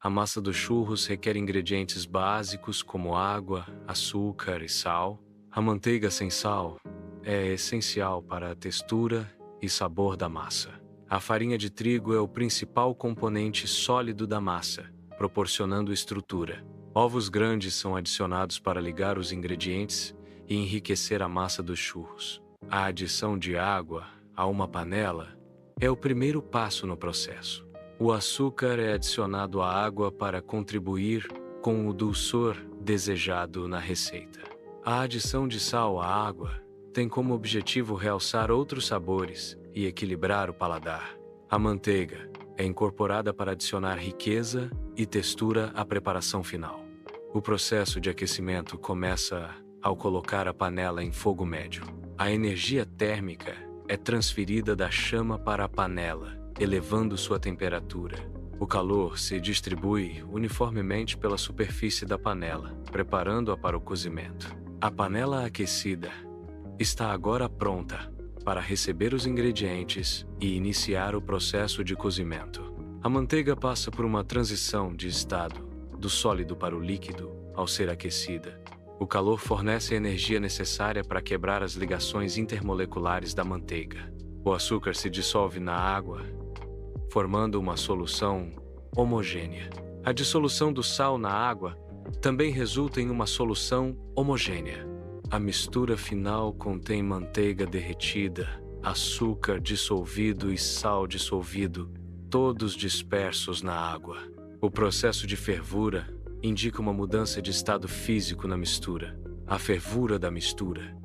A massa dos churros requer ingredientes básicos como água, açúcar e sal. A manteiga sem sal é essencial para a textura e sabor da massa. A farinha de trigo é o principal componente sólido da massa, proporcionando estrutura. Ovos grandes são adicionados para ligar os ingredientes e enriquecer a massa dos churros. A adição de água a uma panela é o primeiro passo no processo. O açúcar é adicionado à água para contribuir com o dulçor desejado na receita. A adição de sal à água tem como objetivo realçar outros sabores e equilibrar o paladar. A manteiga é incorporada para adicionar riqueza e textura à preparação final. O processo de aquecimento começa ao colocar a panela em fogo médio. A energia térmica é transferida da chama para a panela, elevando sua temperatura. O calor se distribui uniformemente pela superfície da panela, preparando-a para o cozimento. A panela aquecida está agora pronta para receber os ingredientes e iniciar o processo de cozimento. A manteiga passa por uma transição de estado, do sólido para o líquido, ao ser aquecida. O calor fornece a energia necessária para quebrar as ligações intermoleculares da manteiga. O açúcar se dissolve na água, formando uma solução homogênea. A dissolução do sal na água também resulta em uma solução homogênea. A mistura final contém manteiga derretida, açúcar dissolvido e sal dissolvido, todos dispersos na água. O processo de fervura indica uma mudança de estado físico na mistura. A fervura da mistura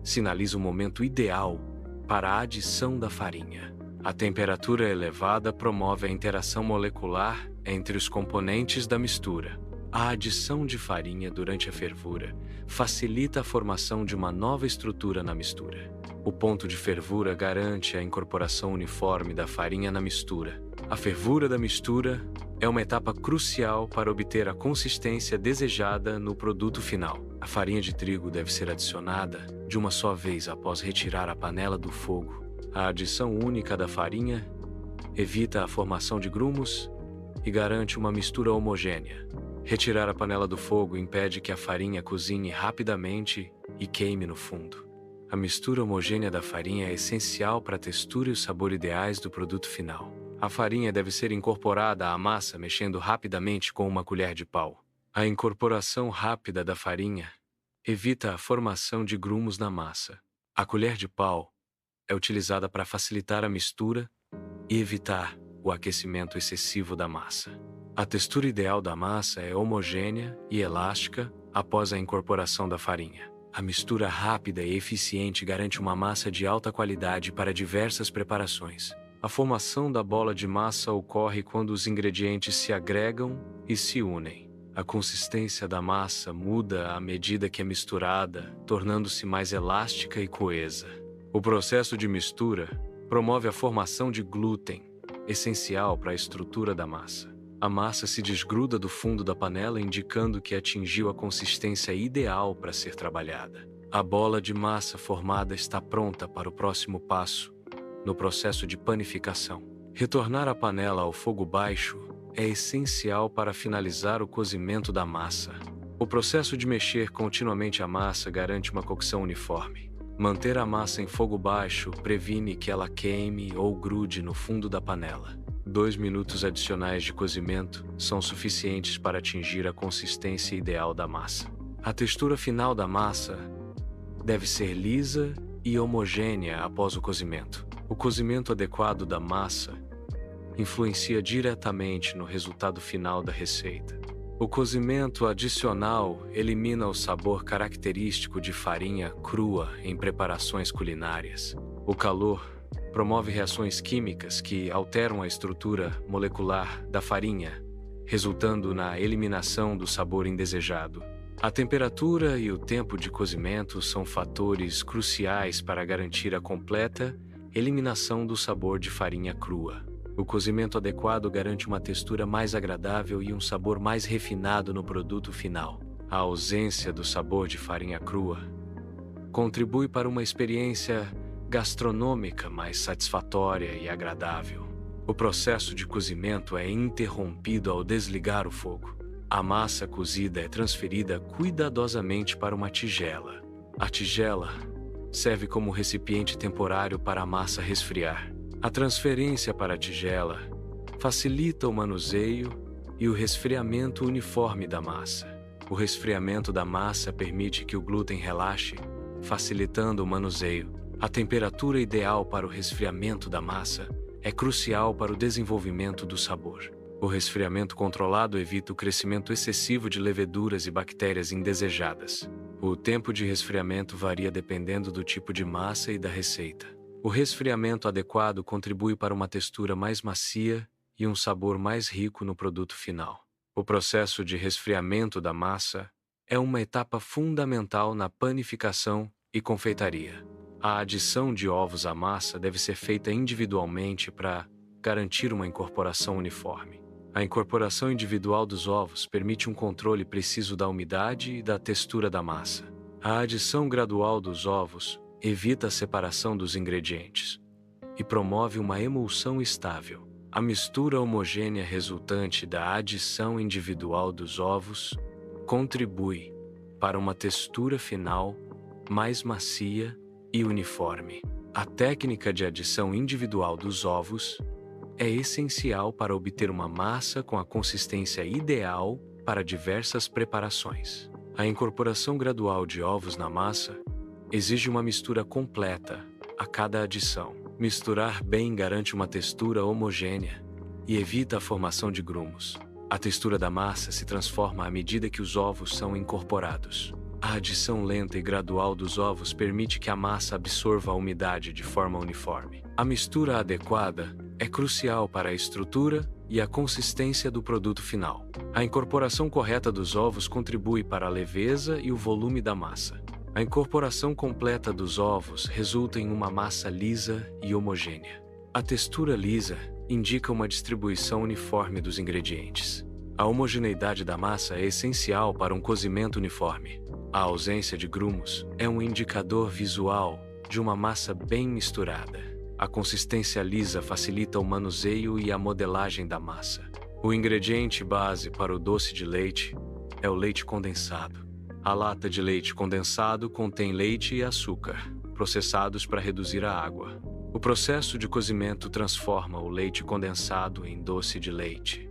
sinaliza o momento ideal para a adição da farinha. A temperatura elevada promove a interação molecular entre os componentes da mistura. A adição de farinha durante a fervura facilita a formação de uma nova estrutura na mistura. O ponto de fervura garante a incorporação uniforme da farinha na mistura. A fervura da mistura é uma etapa crucial para obter a consistência desejada no produto final. A farinha de trigo deve ser adicionada de uma só vez após retirar a panela do fogo. A adição única da farinha evita a formação de grumos e garante uma mistura homogênea. Retirar a panela do fogo impede que a farinha cozinhe rapidamente e queime no fundo. A mistura homogênea da farinha é essencial para a textura e o sabor ideais do produto final. A farinha deve ser incorporada à massa mexendo rapidamente com uma colher de pau. A incorporação rápida da farinha evita a formação de grumos na massa. A colher de pau é utilizada para facilitar a mistura e evitar o aquecimento excessivo da massa. A textura ideal da massa é homogênea e elástica após a incorporação da farinha. A mistura rápida e eficiente garante uma massa de alta qualidade para diversas preparações. A formação da bola de massa ocorre quando os ingredientes se agregam e se unem. A consistência da massa muda à medida que é misturada, tornando-se mais elástica e coesa. O processo de mistura promove a formação de glúten, essencial para a estrutura da massa. A massa se desgruda do fundo da panela, indicando que atingiu a consistência ideal para ser trabalhada. A bola de massa formada está pronta para o próximo passo, no processo de panificação. Retornar a panela ao fogo baixo é essencial para finalizar o cozimento da massa. O processo de mexer continuamente a massa garante uma cocção uniforme. Manter a massa em fogo baixo previne que ela queime ou grude no fundo da panela. 2 minutos adicionais de cozimento são suficientes para atingir a consistência ideal da massa. A textura final da massa deve ser lisa e homogênea após o cozimento. O cozimento adequado da massa influencia diretamente no resultado final da receita. O cozimento adicional elimina o sabor característico de farinha crua em preparações culinárias. O calor promove reações químicas que alteram a estrutura molecular da farinha, resultando na eliminação do sabor indesejado. A temperatura e o tempo de cozimento são fatores cruciais para garantir a completa eliminação do sabor de farinha crua. O cozimento adequado garante uma textura mais agradável e um sabor mais refinado no produto final. A ausência do sabor de farinha crua contribui para uma experiência gastronômica mais satisfatória e agradável. O processo de cozimento é interrompido ao desligar o fogo. A massa cozida é transferida cuidadosamente para uma tigela. A tigela serve como recipiente temporário para a massa resfriar. A transferência para a tigela facilita o manuseio e o resfriamento uniforme da massa. O resfriamento da massa permite que o glúten relaxe, facilitando o manuseio. A temperatura ideal para o resfriamento da massa é crucial para o desenvolvimento do sabor. O resfriamento controlado evita o crescimento excessivo de leveduras e bactérias indesejadas. O tempo de resfriamento varia dependendo do tipo de massa e da receita. O resfriamento adequado contribui para uma textura mais macia e um sabor mais rico no produto final. O processo de resfriamento da massa é uma etapa fundamental na panificação e confeitaria. A adição de ovos à massa deve ser feita individualmente para garantir uma incorporação uniforme. A incorporação individual dos ovos permite um controle preciso da umidade e da textura da massa. A adição gradual dos ovos evita a separação dos ingredientes e promove uma emulsão estável. A mistura homogênea resultante da adição individual dos ovos contribui para uma textura final mais macia e uniforme. A técnica de adição individual dos ovos é essencial para obter uma massa com a consistência ideal para diversas preparações. A incorporação gradual de ovos na massa exige uma mistura completa a cada adição. Misturar bem garante uma textura homogênea e evita a formação de grumos. A textura da massa se transforma à medida que os ovos são incorporados. A adição lenta e gradual dos ovos permite que a massa absorva a umidade de forma uniforme. A mistura adequada é crucial para a estrutura e a consistência do produto final. A incorporação correta dos ovos contribui para a leveza e o volume da massa. A incorporação completa dos ovos resulta em uma massa lisa e homogênea. A textura lisa indica uma distribuição uniforme dos ingredientes. A homogeneidade da massa é essencial para um cozimento uniforme. A ausência de grumos é um indicador visual de uma massa bem misturada. A consistência lisa facilita o manuseio e a modelagem da massa. O ingrediente base para o doce de leite é o leite condensado. A lata de leite condensado contém leite e açúcar, processados para reduzir a água. O processo de cozimento transforma o leite condensado em doce de leite,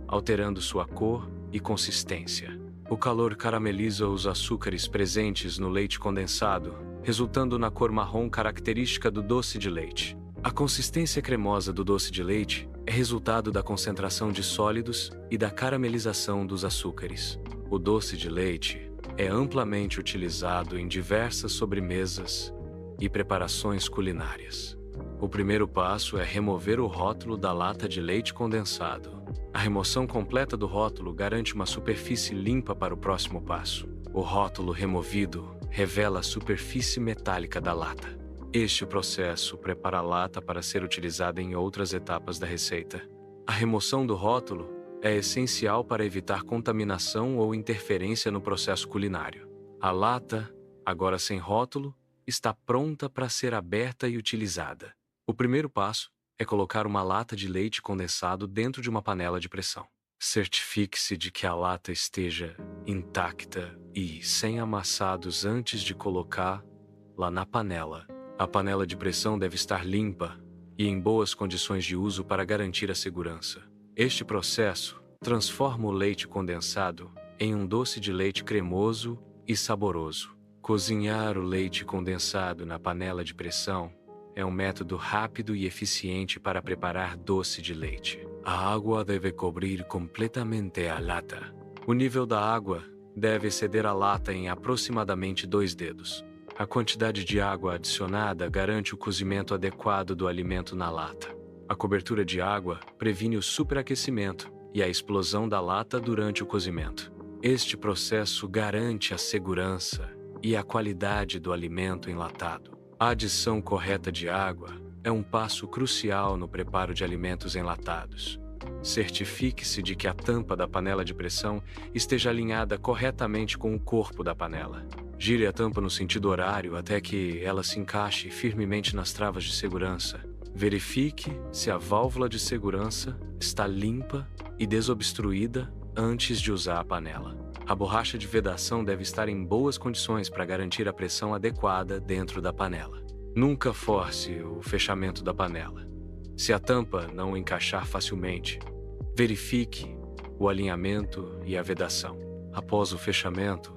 alterando sua cor e consistência. O calor carameliza os açúcares presentes no leite condensado, resultando na cor marrom característica do doce de leite. A consistência cremosa do doce de leite é resultado da concentração de sólidos e da caramelização dos açúcares. O doce de leite é amplamente utilizado em diversas sobremesas e preparações culinárias. O primeiro passo é remover o rótulo da lata de leite condensado. A remoção completa do rótulo garante uma superfície limpa para o próximo passo. O rótulo removido revela a superfície metálica da lata. Este processo prepara a lata para ser utilizada em outras etapas da receita. A remoção do rótulo é essencial para evitar contaminação ou interferência no processo culinário. A lata, agora sem rótulo, está pronta para ser aberta e utilizada. O primeiro passo é colocar uma lata de leite condensado dentro de uma panela de pressão. Certifique-se de que a lata esteja intacta e sem amassados antes de colocá-la na panela. A panela de pressão deve estar limpa e em boas condições de uso para garantir a segurança. Este processo transforma o leite condensado em um doce de leite cremoso e saboroso. Cozinhar o leite condensado na panela de pressão é um método rápido e eficiente para preparar doce de leite. A água deve cobrir completamente a lata. O nível da água deve exceder a lata em aproximadamente 2 dedos. A quantidade de água adicionada garante o cozimento adequado do alimento na lata. A cobertura de água previne o superaquecimento e a explosão da lata durante o cozimento. Este processo garante a segurança e a qualidade do alimento enlatado. A adição correta de água é um passo crucial no preparo de alimentos enlatados. Certifique-se de que a tampa da panela de pressão esteja alinhada corretamente com o corpo da panela. Gire a tampa no sentido horário até que ela se encaixe firmemente nas travas de segurança. Verifique se a válvula de segurança está limpa e desobstruída antes de usar a panela. A borracha de vedação deve estar em boas condições para garantir a pressão adequada dentro da panela. Nunca force o fechamento da panela. Se a tampa não encaixar facilmente, verifique o alinhamento e a vedação. Após o fechamento,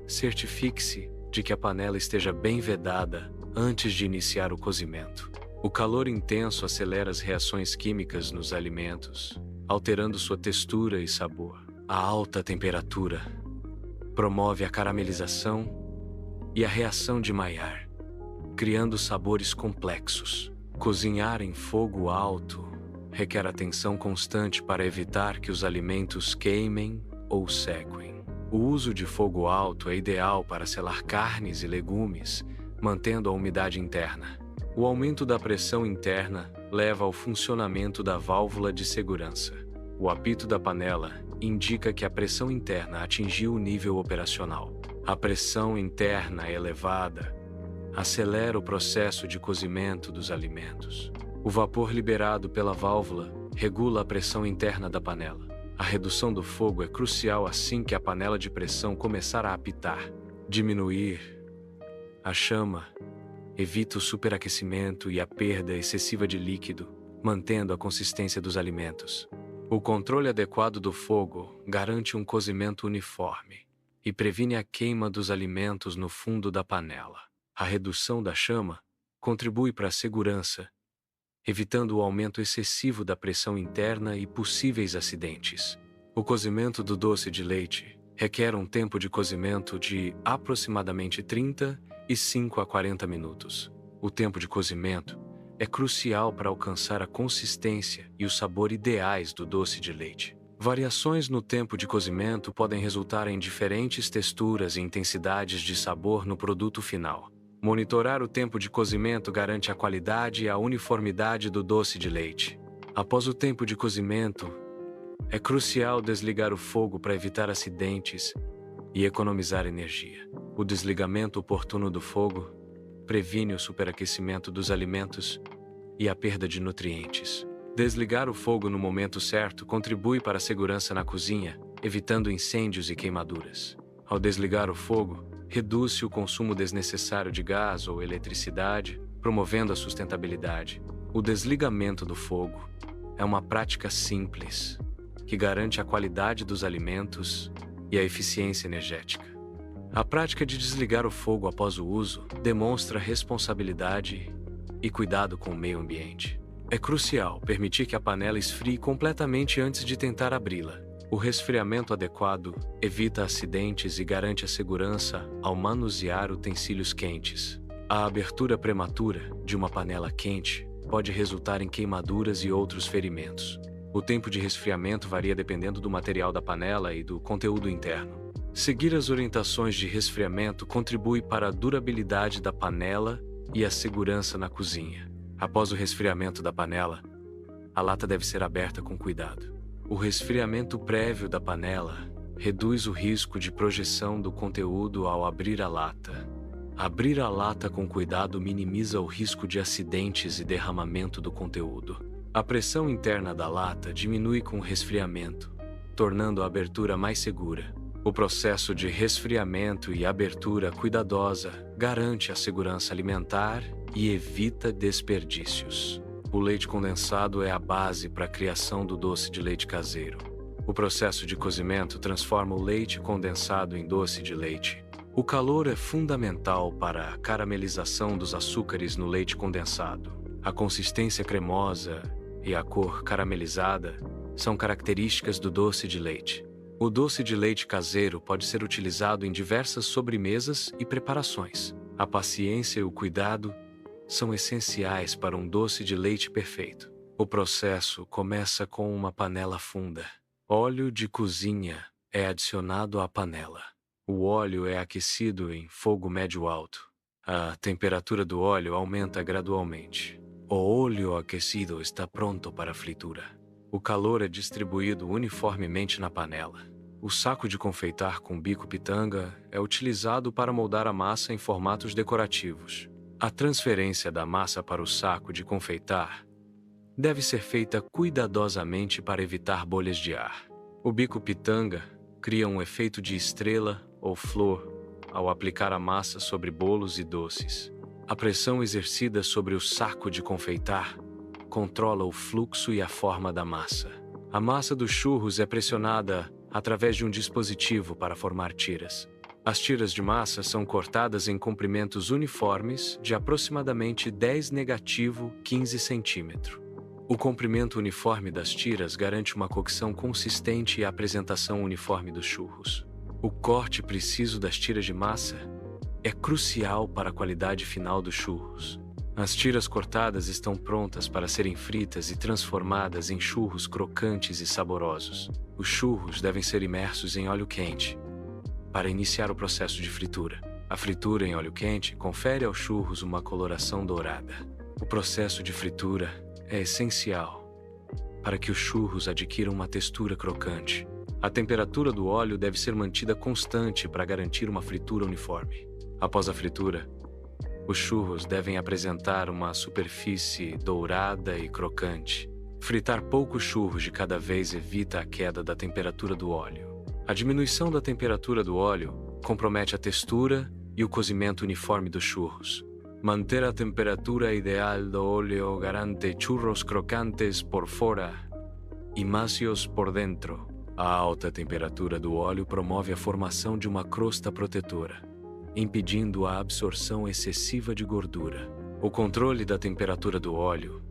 certifique-se de que a panela esteja bem vedada antes de iniciar o cozimento. O calor intenso acelera as reações químicas nos alimentos, alterando sua textura e sabor. A alta temperatura promove a caramelização e a reação de Maillard, criando sabores complexos. Cozinhar em fogo alto requer atenção constante para evitar que os alimentos queimem ou sequem. O uso de fogo alto é ideal para selar carnes e legumes, mantendo a umidade interna. O aumento da pressão interna leva ao funcionamento da válvula de segurança. O apito da panela indica que a pressão interna atingiu o nível operacional. A pressão interna elevada acelera o processo de cozimento dos alimentos. O vapor liberado pela válvula regula a pressão interna da panela. A redução do fogo é crucial assim que a panela de pressão começar a apitar. Diminuir a chama evita o superaquecimento e a perda excessiva de líquido, mantendo a consistência dos alimentos. O controle adequado do fogo garante um cozimento uniforme e previne a queima dos alimentos no fundo da panela. A redução da chama contribui para a segurança, evitando o aumento excessivo da pressão interna e possíveis acidentes. O cozimento do doce de leite requer um tempo de cozimento de aproximadamente 35 a 40 minutos. O tempo de cozimento é crucial para alcançar a consistência e o sabor ideais do doce de leite. Variações no tempo de cozimento podem resultar em diferentes texturas e intensidades de sabor no produto final. Monitorar o tempo de cozimento garante a qualidade e a uniformidade do doce de leite. Após o tempo de cozimento, é crucial desligar o fogo para evitar acidentes e economizar energia. O desligamento oportuno do fogo previne o superaquecimento dos alimentos e a perda de nutrientes. Desligar o fogo no momento certo contribui para a segurança na cozinha, evitando incêndios e queimaduras. Ao desligar o fogo, reduz-se o consumo desnecessário de gás ou eletricidade, promovendo a sustentabilidade. O desligamento do fogo é uma prática simples, que garante a qualidade dos alimentos e a eficiência energética. A prática de desligar o fogo após o uso demonstra responsabilidade e cuidado com o meio ambiente. É crucial permitir que a panela esfrie completamente antes de tentar abri-la. O resfriamento adequado evita acidentes e garante a segurança ao manusear utensílios quentes. A abertura prematura de uma panela quente pode resultar em queimaduras e outros ferimentos. O tempo de resfriamento varia dependendo do material da panela e do conteúdo interno. Seguir as orientações de resfriamento contribui para a durabilidade da panela e a segurança na cozinha. Após o resfriamento da panela, a lata deve ser aberta com cuidado. O resfriamento prévio da panela reduz o risco de projeção do conteúdo ao abrir a lata. Abrir a lata com cuidado minimiza o risco de acidentes e derramamento do conteúdo. A pressão interna da lata diminui com o resfriamento, tornando a abertura mais segura. O processo de resfriamento e abertura cuidadosa garante a segurança alimentar e evita desperdícios. O leite condensado é a base para a criação do doce de leite caseiro. O processo de cozimento transforma o leite condensado em doce de leite. O calor é fundamental para a caramelização dos açúcares no leite condensado. A consistência cremosa e a cor caramelizada são características do doce de leite. O doce de leite caseiro pode ser utilizado em diversas sobremesas e preparações. A paciência e o cuidado são essenciais para um doce de leite perfeito. O processo começa com uma panela funda. Óleo de cozinha é adicionado à panela. O óleo é aquecido em fogo médio-alto. A temperatura do óleo aumenta gradualmente. O óleo aquecido está pronto para a fritura. O calor é distribuído uniformemente na panela. O saco de confeitar com bico pitanga é utilizado para moldar a massa em formatos decorativos. A transferência da massa para o saco de confeitar deve ser feita cuidadosamente para evitar bolhas de ar. O bico pitanga cria um efeito de estrela ou flor ao aplicar a massa sobre bolos e doces. A pressão exercida sobre o saco de confeitar controla o fluxo e a forma da massa. A massa dos churros é pressionada através de um dispositivo para formar tiras. As tiras de massa são cortadas em comprimentos uniformes de aproximadamente 10-15 centímetros. O comprimento uniforme das tiras garante uma cocção consistente e a apresentação uniforme dos churros. O corte preciso das tiras de massa é crucial para a qualidade final dos churros. As tiras cortadas estão prontas para serem fritas e transformadas em churros crocantes e saborosos. Os churros devem ser imersos em óleo quente para iniciar o processo de fritura. A fritura em óleo quente confere aos churros uma coloração dourada. O processo de fritura é essencial para que os churros adquiram uma textura crocante. A temperatura do óleo deve ser mantida constante para garantir uma fritura uniforme. Após a fritura, os churros devem apresentar uma superfície dourada e crocante. Fritar poucos churros de cada vez evita a queda da temperatura do óleo. A diminuição da temperatura do óleo compromete a textura e o cozimento uniforme dos churros. Manter a temperatura ideal do óleo garante churros crocantes por fora e macios por dentro. A alta temperatura do óleo promove a formação de uma crosta protetora, impedindo a absorção excessiva de gordura. O controle da temperatura do óleo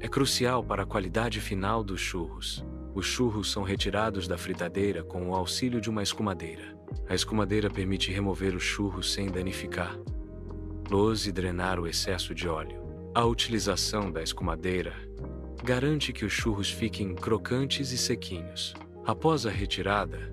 é crucial para a qualidade final dos churros. Os churros são retirados da fritadeira com o auxílio de uma escumadeira. A escumadeira permite remover os churros sem danificá-los e drenar o excesso de óleo. A utilização da escumadeira garante que os churros fiquem crocantes e sequinhos. Após a retirada,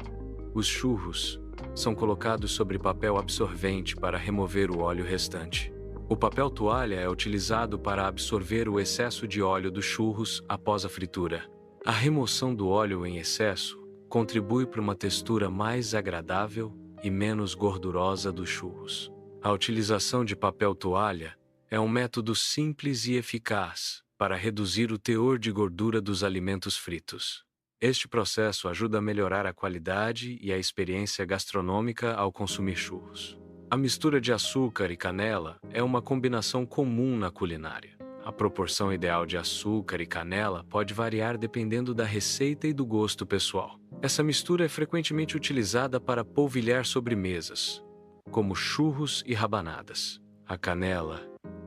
os churros são colocados sobre papel absorvente para remover o óleo restante. O papel toalha é utilizado para absorver o excesso de óleo dos churros após a fritura. A remoção do óleo em excesso contribui para uma textura mais agradável e menos gordurosa dos churros. A utilização de papel toalha é um método simples e eficaz para reduzir o teor de gordura dos alimentos fritos. Este processo ajuda a melhorar a qualidade e a experiência gastronômica ao consumir churros. A mistura de açúcar e canela é uma combinação comum na culinária. A proporção ideal de açúcar e canela pode variar dependendo da receita e do gosto pessoal. Essa mistura é frequentemente utilizada para polvilhar sobremesas, como churros e rabanadas. A canela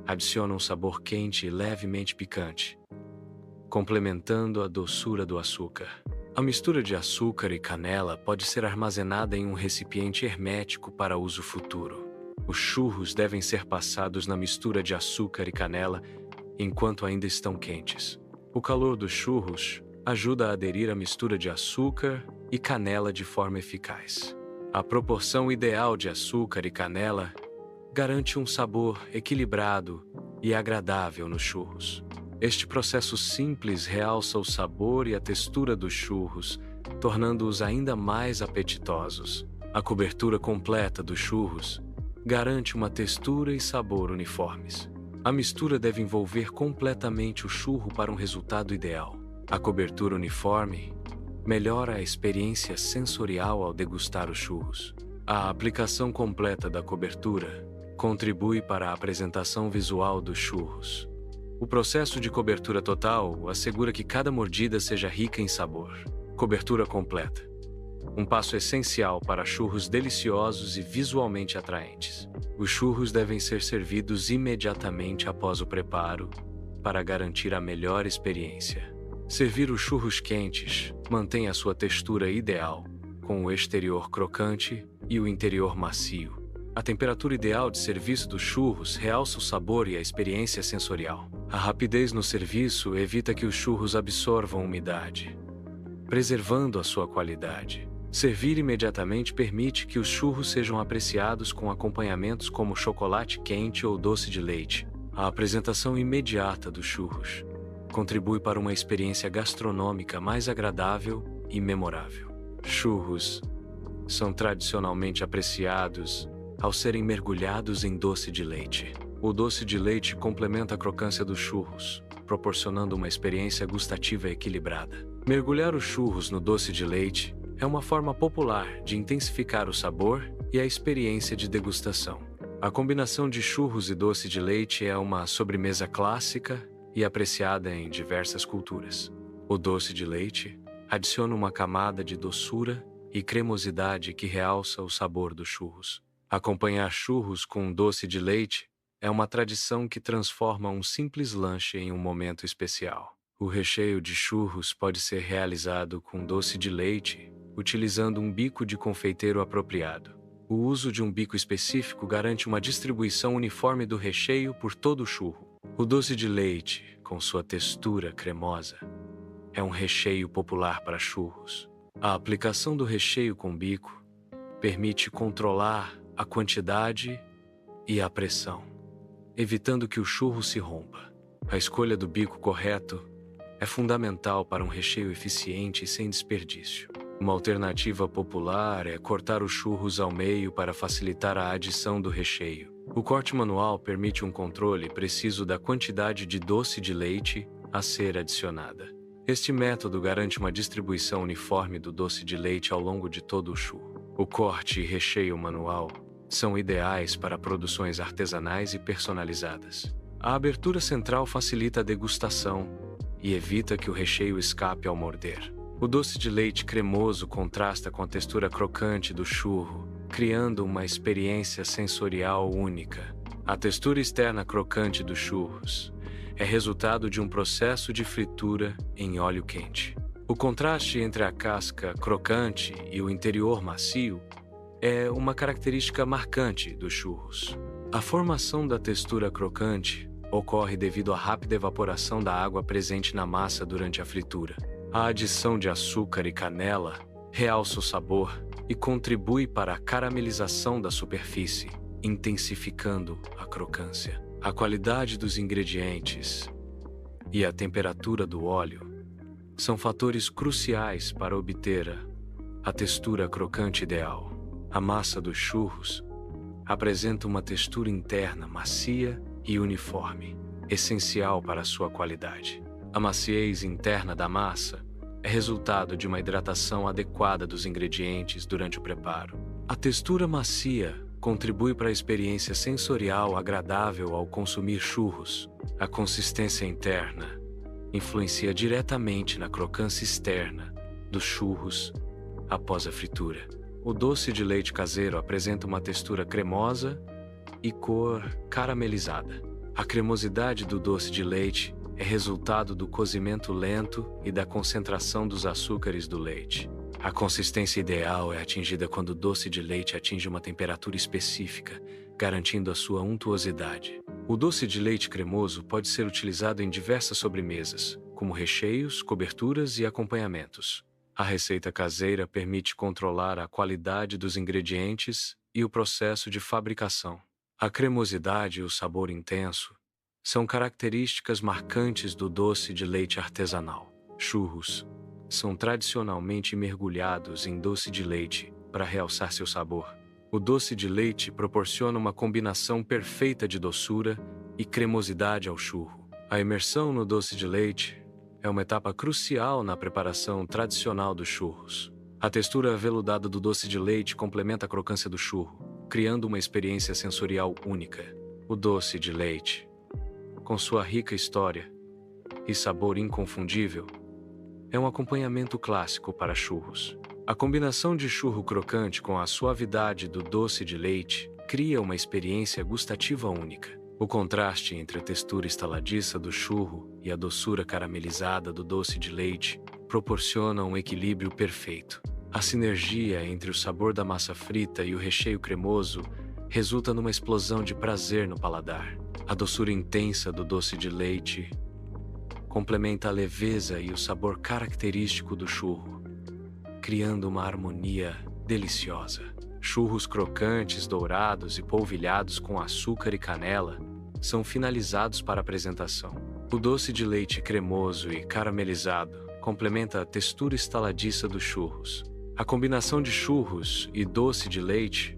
adiciona um sabor quente e levemente picante, complementando a doçura do açúcar. A mistura de açúcar e canela pode ser armazenada em um recipiente hermético para uso futuro. Os churros devem ser passados na mistura de açúcar e canela enquanto ainda estão quentes. O calor dos churros ajuda a aderir à mistura de açúcar e canela de forma eficaz. A proporção ideal de açúcar e canela garante um sabor equilibrado e agradável nos churros. Este processo simples realça o sabor e a textura dos churros, tornando-os ainda mais apetitosos. A cobertura completa dos churros garante uma textura e sabor uniformes. A mistura deve envolver completamente o churro para um resultado ideal. A cobertura uniforme melhora a experiência sensorial ao degustar os churros. A aplicação completa da cobertura contribui para a apresentação visual dos churros. O processo de cobertura total assegura que cada mordida seja rica em sabor. Cobertura completa. Um passo essencial para churros deliciosos e visualmente atraentes. Os churros devem ser servidos imediatamente após o preparo, para garantir a melhor experiência. Servir os churros quentes mantém a sua textura ideal, com o exterior crocante e o interior macio. A temperatura ideal de serviço dos churros realça o sabor e a experiência sensorial. A rapidez no serviço evita que os churros absorvam umidade, preservando a sua qualidade. Servir imediatamente permite que os churros sejam apreciados com acompanhamentos como chocolate quente ou doce de leite. A apresentação imediata dos churros contribui para uma experiência gastronômica mais agradável e memorável. Churros são tradicionalmente apreciados ao serem mergulhados em doce de leite. O doce de leite complementa a crocância dos churros, proporcionando uma experiência gustativa equilibrada. Mergulhar os churros no doce de leite é uma forma popular de intensificar o sabor e a experiência de degustação. A combinação de churros e doce de leite é uma sobremesa clássica e apreciada em diversas culturas. O doce de leite adiciona uma camada de doçura e cremosidade que realça o sabor dos churros. Acompanhar churros com um doce de leite é uma tradição que transforma um simples lanche em um momento especial. O recheio de churros pode ser realizado com doce de leite, utilizando um bico de confeiteiro apropriado. O uso de um bico específico garante uma distribuição uniforme do recheio por todo o churro. O doce de leite, com sua textura cremosa, é um recheio popular para churros. A aplicação do recheio com bico permite controlar a quantidade e a pressão, evitando que o churro se rompa. A escolha do bico correto é fundamental para um recheio eficiente e sem desperdício. Uma alternativa popular é cortar os churros ao meio para facilitar a adição do recheio. O corte manual permite um controle preciso da quantidade de doce de leite a ser adicionada. Este método garante uma distribuição uniforme do doce de leite ao longo de todo o churro. O corte e recheio manual são ideais para produções artesanais e personalizadas. A abertura central facilita a degustação e evita que o recheio escape ao morder. O doce de leite cremoso contrasta com a textura crocante do churro, criando uma experiência sensorial única. A textura externa crocante dos churros é resultado de um processo de fritura em óleo quente. O contraste entre a casca crocante e o interior macio é uma característica marcante dos churros. A formação da textura crocante ocorre devido à rápida evaporação da água presente na massa durante a fritura. A adição de açúcar e canela realça o sabor e contribui para a caramelização da superfície, intensificando a crocância. A qualidade dos ingredientes e a temperatura do óleo são fatores cruciais para obter a textura crocante ideal. A massa dos churros apresenta uma textura interna macia e uniforme, essencial para sua qualidade. A maciez interna da massa é resultado de uma hidratação adequada dos ingredientes durante o preparo. A textura macia contribui para a experiência sensorial agradável ao consumir churros. A consistência interna influencia diretamente na crocância externa dos churros após a fritura. O doce de leite caseiro apresenta uma textura cremosa e cor caramelizada. A cremosidade do doce de leite é resultado do cozimento lento e da concentração dos açúcares do leite. A consistência ideal é atingida quando o doce de leite atinge uma temperatura específica, garantindo a sua untuosidade. O doce de leite cremoso pode ser utilizado em diversas sobremesas, como recheios, coberturas e acompanhamentos. A receita caseira permite controlar a qualidade dos ingredientes e o processo de fabricação. A cremosidade e o sabor intenso são características marcantes do doce de leite artesanal. Churros são tradicionalmente mergulhados em doce de leite para realçar seu sabor. O doce de leite proporciona uma combinação perfeita de doçura e cremosidade ao churro. A imersão no doce de leite é uma etapa crucial na preparação tradicional dos churros. A textura aveludada do doce de leite complementa a crocância do churro, criando uma experiência sensorial única. O doce de leite, com sua rica história e sabor inconfundível, é um acompanhamento clássico para churros. A combinação de churro crocante com a suavidade do doce de leite cria uma experiência gustativa única. O contraste entre a textura estaladiça do churro e a doçura caramelizada do doce de leite proporciona um equilíbrio perfeito. A sinergia entre o sabor da massa frita e o recheio cremoso resulta numa explosão de prazer no paladar. A doçura intensa do doce de leite complementa a leveza e o sabor característico do churro, criando uma harmonia deliciosa. Churros crocantes, dourados e polvilhados com açúcar e canela são finalizados para a apresentação. O doce de leite cremoso e caramelizado complementa a textura estaladiça dos churros. A combinação de churros e doce de leite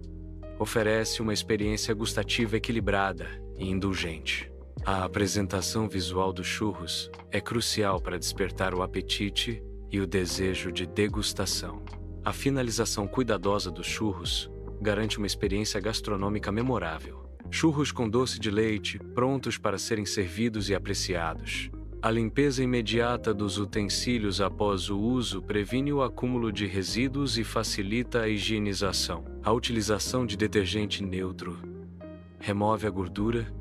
oferece uma experiência gustativa equilibrada e indulgente. A apresentação visual dos churros é crucial para despertar o apetite e o desejo de degustação. A finalização cuidadosa dos churros garante uma experiência gastronômica memorável. Churros com doce de leite, prontos para serem servidos e apreciados. A limpeza imediata dos utensílios após o uso previne o acúmulo de resíduos e facilita a higienização. A utilização de detergente neutro remove a gordura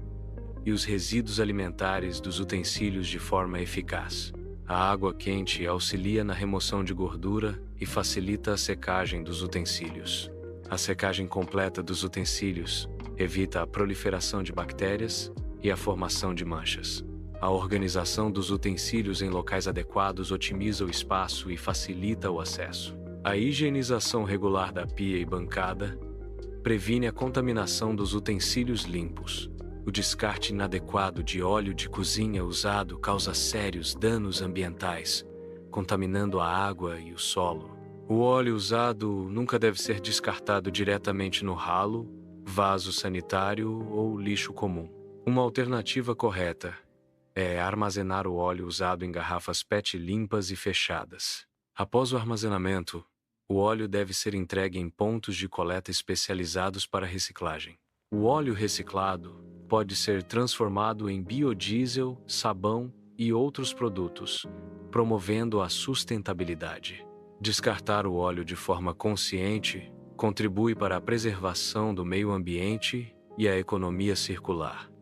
e os resíduos alimentares dos utensílios de forma eficaz. A água quente auxilia na remoção de gordura e facilita a secagem dos utensílios. A secagem completa dos utensílios evita a proliferação de bactérias e a formação de manchas. A organização dos utensílios em locais adequados otimiza o espaço e facilita o acesso. A higienização regular da pia e bancada previne a contaminação dos utensílios limpos. O descarte inadequado de óleo de cozinha usado causa sérios danos ambientais, contaminando a água e o solo. O óleo usado nunca deve ser descartado diretamente no ralo, vaso sanitário ou lixo comum. Uma alternativa correta é armazenar o óleo usado em garrafas PET limpas e fechadas. Após o armazenamento, o óleo deve ser entregue em pontos de coleta especializados para reciclagem. O óleo reciclado pode ser transformado em biodiesel, sabão e outros produtos, promovendo a sustentabilidade. Descartar o óleo de forma consciente contribui para a preservação do meio ambiente e a economia circular.